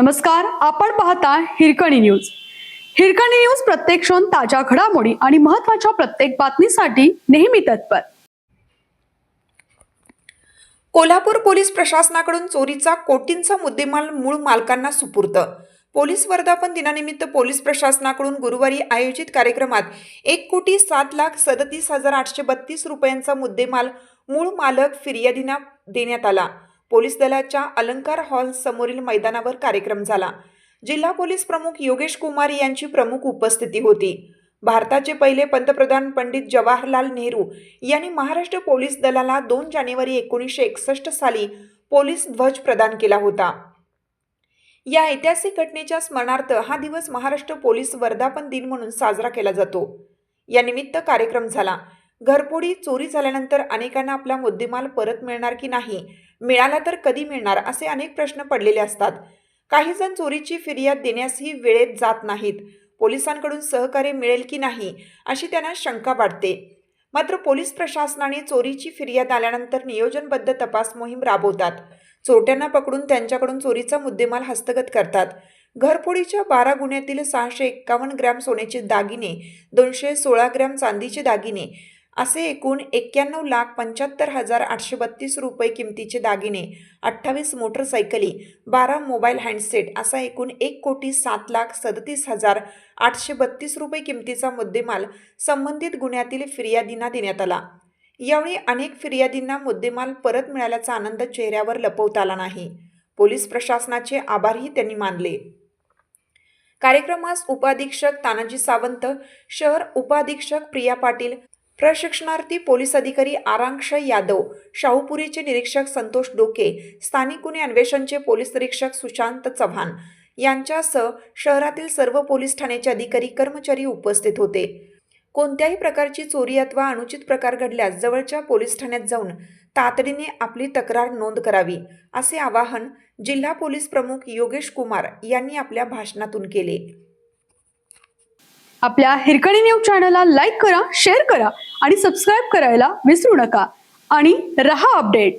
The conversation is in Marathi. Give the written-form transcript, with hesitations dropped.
नमस्कार, आपण पाहता हिरकणी न्यूज. हिरकणी न्यूज प्रत्येक क्षण ताज्या घडामोडी आणि महत्त्वाच्या प्रत्येक बातमीसाठी नेहमी तत्पर. कोल्हापूर पोलीस प्रशासनाकडून चोरीचा कोटींचा मुद्देमाल मूळ मालकांना सुपूर्द. पोलीस वर्धापन दिनानिमित्त पोलीस प्रशासनाकडून गुरुवारी आयोजित कार्यक्रमात 1,37,37,832 रुपयांचा मुद्देमाल मूळ मालक फिर्यादींना देण्यात आला. पोलीस दलाच्या अलंकार हॉल समोरील मैदानावर कार्यक्रम झाला. जिल्हा पोलीस प्रमुख योगेश कुमार यांची प्रमुख उपस्थिती होती. भारताचे पहिले पंतप्रधान पंडित जवाहरलाल नेहरू यांनी महाराष्ट्र पोलीस दलाला 2 जानेवारी 1961 साली पोलीस ध्वज प्रदान केला होता. या ऐतिहासिक घटनेच्या स्मरणार्थ हा दिवस महाराष्ट्र पोलीस वर्धापन दिन म्हणून साजरा केला जातो. या निमित्त कार्यक्रम झाला. घरफोडी चोरी झाल्यानंतर अनेकांना आपला मुद्देमाल परत मिळणार की नाही, मिळाला तर कधी मिळणार, असे अनेक प्रश्न पडलेले असतात. काही जण चोरीची फिर्याद देण्यासही वेळेत जात नाहीत. पोलिसांकडून सहकार्य मिळेल की नाही अशी त्यांना शंका वाटते. मात्र पोलीस प्रशासनाने चोरीची फिर्याद आल्यानंतर नियोजनबद्ध तपास मोहीम राबवतात. चोरट्यांना पकडून त्यांच्याकडून चोरीचा मुद्देमाल हस्तगत करतात. घरफोडीच्या 12 गुन्ह्यातील 651 ग्रॅम सोन्याचे दागिने, 216 ग्रॅम चांदीचे दागिने असे एकूण 91,75,832 रुपये किमतीचे दागिने, 28 मोटरसायकली, 12 मोबाईल हँडसेट असा एकूण 1,07,37,832 रुपये किमतीचा मुद्देमाल संबंधित गुन्ह्यातील फिर्यादींना देण्यात आला. यावेळी अनेक फिर्यादींना मुद्देमाल परत मिळाल्याचा आनंद चेहऱ्यावर लपवता आला नाही. पोलीस प्रशासनाचे आभारही त्यांनी मानले. कार्यक्रमास उपअधीक्षक तानाजी सावंत, शहर उपअधीक्षक प्रिया पाटील, प्रशिक्षणार्थी पोलीस अधिकारी आरांक्ष यादव, शाहूपुरीचे निरीक्षक संतोष डोके, स्थानिक गुन्हे अन्वेषणचे पोलीस निरीक्षक सुशांत चव्हाण यांच्यासह शहरातील सर्व पोलीस ठाण्याचे अधिकारी कर्मचारी उपस्थित होते. कोणत्याही प्रकारची चोरी अथवा अनुचित प्रकार घडल्यास जवळच्या पोलीस ठाण्यात जाऊन तातडीने आपली तक्रार नोंद करावी, असे आवाहन जिल्हा पोलीस प्रमुख योगेश कुमार यांनी आपल्या भाषणातून केले. आपल्या हिरकणी न्यूज चॅनलला लाईक करा, शेअर करा आणि सबस्क्राईब करायला विसरू नका. आणि रहा अपडेट.